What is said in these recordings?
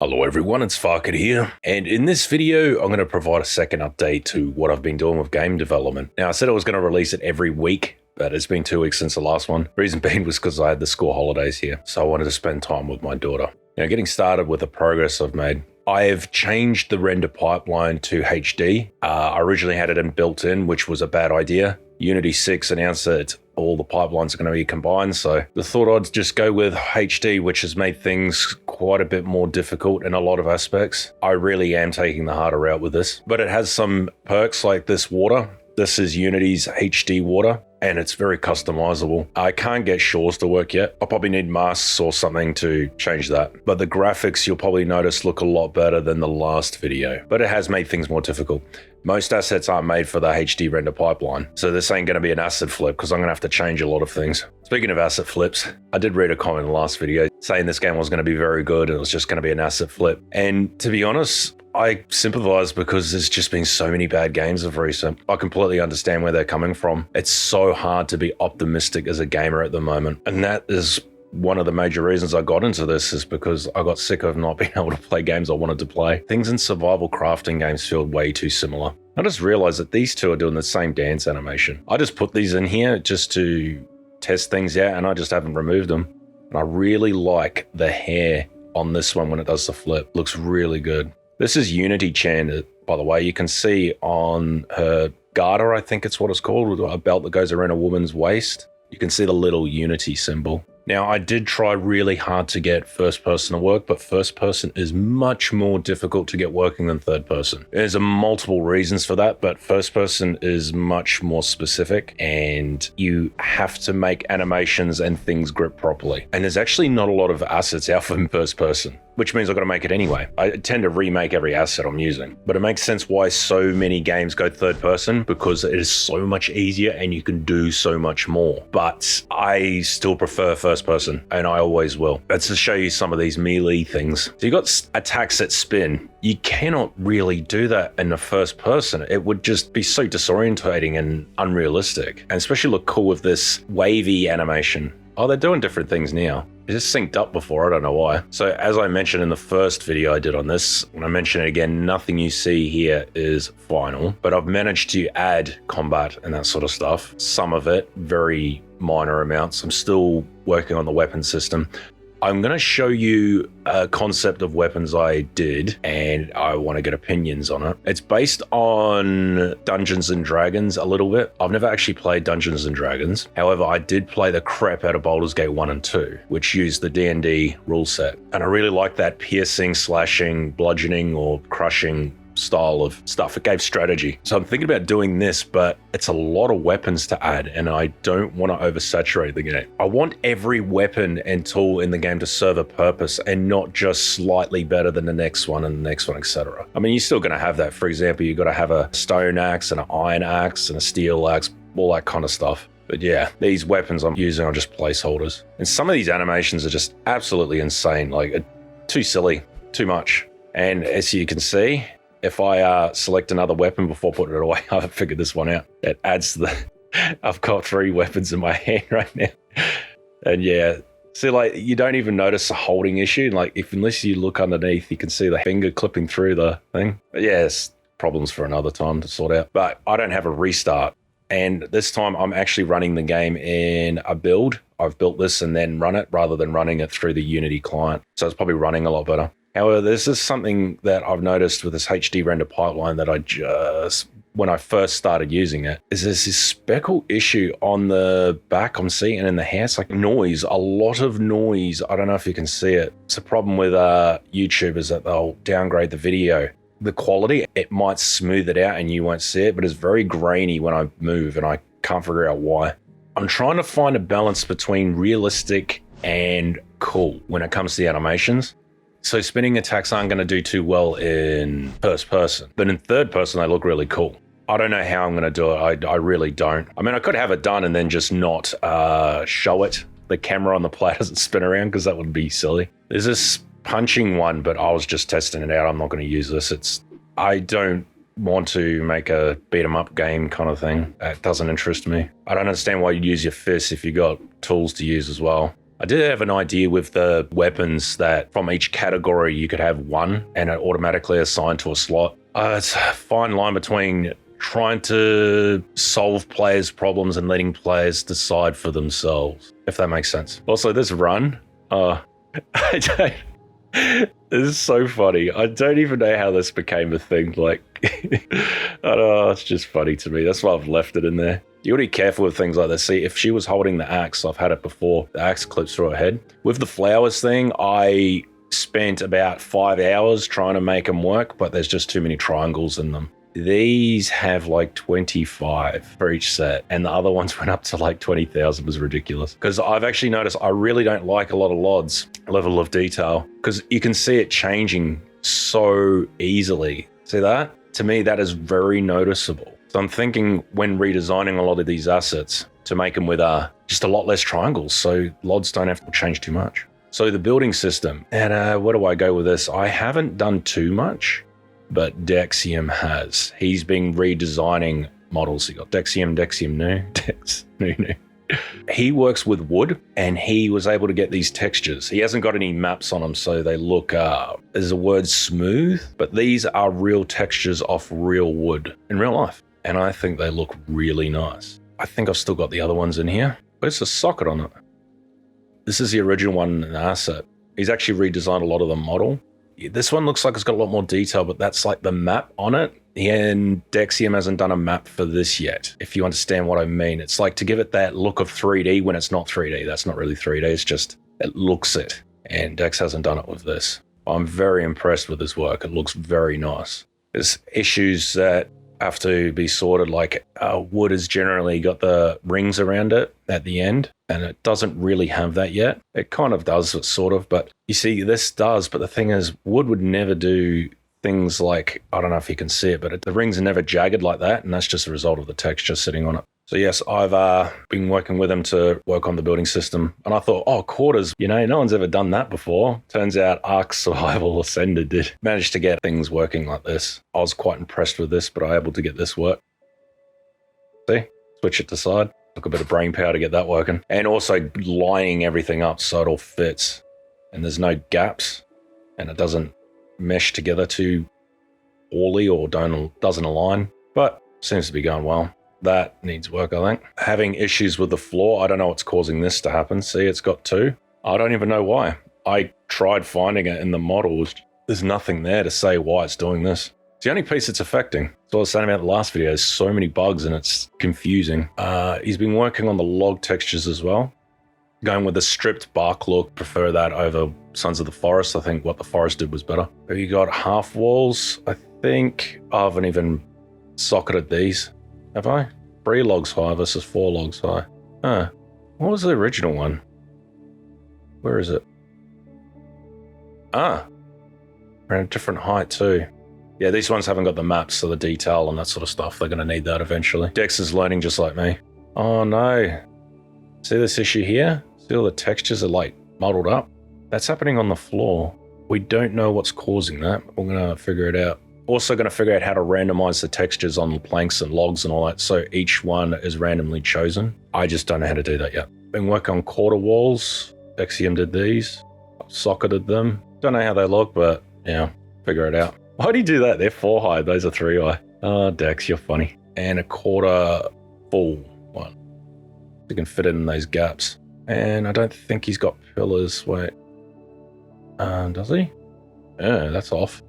Hello everyone, it's Farket here, and in this video I'm going to provide a second update to what I've been doing with game development. Now I said I was going to release it every week, but it's been 2 weeks since the last one. Reason being was because I had the school holidays here, so I wanted to spend time with my daughter. Now getting started with the progress I've made. I've changed the render pipeline to HD. I originally had it in built in, which was a bad idea. Unity 6 announced that all the pipelines are going to be combined, so I thought I'd just go with HD, which has made things quite a bit more difficult in a lot of aspects. I really am taking the harder route with this, but it has some perks like this water. This is Unity's HD water, and it's very customizable. I can't get shores to work yet. I'll probably need masks or something to change that. But the graphics, you'll probably notice, look a lot better than the last video. But it has made things more difficult. Most assets aren't made for the HD render pipeline, so this ain't going to be an asset flip because I'm going to have to change a lot of things. Speaking of asset flips, I did read a comment in the last video saying this game was going to be very good and it was just going to be an asset flip. And to be honest, I sympathize because there's just been so many bad games of recent. I completely understand where they're coming from. It's so hard to be optimistic as a gamer at the moment. And that is one of the major reasons I got into this, is because I got sick of not being able to play games I wanted to play. Things in survival crafting games feel way too similar. I just realized that these two are doing the same dance animation. I just put these in here just to test things out, and I just haven't removed them. And I really like the hair on this one when it does the flip. Looks really good. This is Unity Chan, by the way. You can see on her garter, I think it's what it's called, a belt that goes around a woman's waist. You can see the little Unity symbol. Now, I did try really hard to get first person to work, but first person is much more difficult to get working than third person. There's multiple reasons for that, but first person is much more specific and you have to make animations and things grip properly. And there's actually not a lot of assets out for first person, which means I've got to make it anyway. I tend to remake every asset I'm using, but it makes sense why so many games go third person, because it is so much easier and you can do so much more. But I still prefer first person, and I always will. Let's just show you some of these melee things. So you got attacks that spin. You cannot really do that in the first person. It would just be so disorientating and unrealistic, and especially look cool with this wavy animation. Oh, they're doing different things now. It just synced up before, I don't know why. So as I mentioned in the first video I did on this, when I mention it again, nothing you see here is final, but I've managed to add combat and that sort of stuff. Some of it, very minor amounts. I'm still working on the weapon system. I'm going to show you a concept of weapons I did, and I want to get opinions on it. It's based on Dungeons and Dragons a little bit. I've never actually played Dungeons and Dragons. However, I did play the crap out of Baldur's Gate 1 and 2, which used the D&D rule set. And I really like that piercing, slashing, bludgeoning, or crushing style of stuff. It gave strategy. So I'm thinking about doing this, but it's a lot of weapons to add, and I don't want to oversaturate the game. I want every weapon and tool in the game to serve a purpose and not just slightly better than the next one and the next one, etc. I mean, you're still going to have that. For example, you've got to have a stone axe and an iron axe and a steel axe, all that kind of stuff. But yeah, these weapons I'm using are just placeholders. And some of these animations are just absolutely insane, like too silly, too much. And as you can see, if I select another weapon before putting it away, I've figured this one out. It adds to the... I've got 3 weapons in my hand right now. And yeah, see, like, you don't even notice a holding issue. Like, unless you look underneath, you can see the finger clipping through the thing. But yeah, it's problems for another time to sort out. But I don't have a restart. And this time I'm actually running the game in a build. I've built this and then run it rather than running it through the Unity client. So it's probably running a lot better. However, this is something that I've noticed with this HD render pipeline that I just, when I first started using it, is there's this speckle issue on the back I'm seeing, and in the hair. It's like noise, a lot of noise. I don't know if you can see it. It's a problem with YouTubers that they'll downgrade the video. The quality, it might smooth it out and you won't see it, but it's very grainy when I move and I can't figure out why. I'm trying to find a balance between realistic and cool when it comes to the animations. So spinning attacks aren't going to do too well in first person, but in third person, they look really cool. I don't know how I'm going to do it. I really don't. I mean, I could have it done and then just not show it. The camera on the player doesn't spin around because that would be silly. There's this punching one, but I was just testing it out. I'm not going to use this. I don't want to make a beat 'em up game kind of thing. That doesn't interest me. I don't understand why you'd use your fists if you got tools to use as well. I did have an idea with the weapons that from each category you could have one and it automatically assigned to a slot. It's a fine line between trying to solve players' problems and letting players decide for themselves, if that makes sense. Also, this run, this is so funny. I don't even know how this became a thing. Like, I don't know, it's just funny to me. That's why I've left it in there. You gotta be careful with things like this. See, if she was holding the axe, I've had it before, the axe clips through her head. With the flowers thing, I spent about 5 hours trying to make them work, but there's just too many triangles in them. These have like 25 for each set, and the other ones went up to like 20,000. Was ridiculous. Because I've actually noticed I really don't like a lot of LOD's level of detail, because you can see it changing so easily. See that? To me, that is very noticeable. So I'm thinking when redesigning a lot of these assets to make them with just a lot less triangles, so LODs don't have to change too much. So the building system, and where do I go with this? I haven't done too much, but Dexium has. He's been redesigning models. You got Dexium new. He works with wood, and he was able to get these textures. He hasn't got any maps on them, so they look, there's a word smooth, but these are real textures off real wood in real life. And I think they look really nice. I think I've still got the other ones in here, but it's a socket on it. This is the original one in the asset. He's actually redesigned a lot of the model. This one looks like it's got a lot more detail, but that's like the map on it. And Dexium hasn't done a map for this yet, if you understand what I mean. It's like to give it that look of 3D when it's not 3D. That's not really 3D, it's just, it looks it. And Dex hasn't done it with this. I'm very impressed with his work. It looks very nice. There's issues that have to be sorted, like wood has generally got the rings around it at the end, and it doesn't really have that yet. It kind of does, sort of, but you see this does, but the thing is, wood would never do things like, I don't know if you can see it, but the rings are never jagged like that, and that's just a result of the texture sitting on it. So yes, I've been working with him to work on the building system, and I thought, oh, quarters, you know, no one's ever done that before. Turns out Ark Survival Ascended did manage to get things working like this. I was quite impressed with this, but I was able to get this work. See, switch it to side. Took a bit of brain power to get that working, and also lining everything up so it all fits, and there's no gaps, and it doesn't mesh together too poorly or doesn't align, but seems to be going well. That needs work, I think. Having issues with the floor. I don't know what's causing this to happen. See, it's got two. I don't even know why. I tried finding it in the models. There's nothing there to say why it's doing this. It's the only piece it's affecting. So I was saying about the last video, there's so many bugs and it's confusing. He's been working on the log textures as well. Going with the stripped bark look, prefer that over Sons of the Forest. I think what the Forest did was better. You got half walls. I think I haven't even socketed these. Have I? 3 logs high versus 4 logs high. What was the original one? Where is it? We're at a different height too. Yeah, these ones haven't got the maps, so the detail and that sort of stuff. They're going to need that eventually. Dex is learning just like me. Oh no. See this issue here? See all the textures are like muddled up? That's happening on the floor. We don't know what's causing that. We're going to figure it out. Also going to figure out how to randomize the textures on the planks and logs and all that, so each one is randomly chosen. I just don't know how to do that yet. Been working on quarter walls. Dexium did these. I've socketed them. Don't know how they look, but yeah, figure it out. Why do you do that? They're 4 high, those are 3 high. Oh, Dex, you're funny. And a quarter full one. You can fit it in those gaps. And I don't think he's got pillars. Wait. Does he? Yeah, that's off.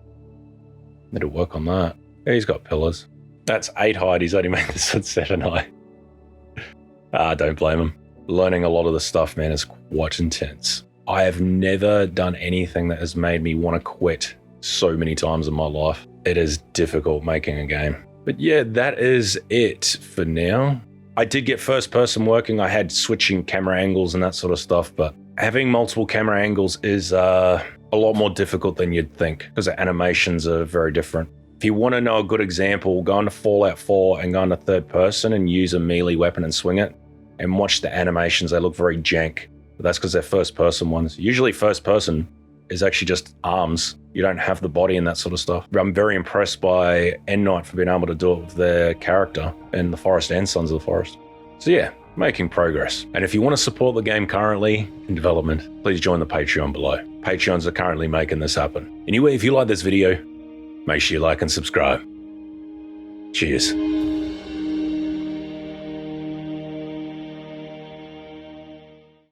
Need to work on that. Yeah, he's got pillars. That's 8 high. He's only made this at 7 high. Don't blame him. Learning a lot of the stuff, man, is quite intense. I have never done anything that has made me want to quit so many times in my life. It is difficult making a game. But yeah, that is it for now. I did get first person working. I had switching camera angles and that sort of stuff, but having multiple camera angles is a lot more difficult than you'd think because the animations are very different. If you want to know a good example, go into Fallout 4 and go into third person and use a melee weapon and swing it and watch the animations. They look very jank, but that's because they're first person ones. Usually first person is actually just arms. You don't have the body and that sort of stuff. I'm very impressed by End Night for being able to do it with their character in The Forest and Sons of the Forest. So yeah, making progress. And if you want to support the game currently in development, please join the Patreon below. Patreons are currently making this happen. Anyway, if you like this video, make sure you like and subscribe. Cheers.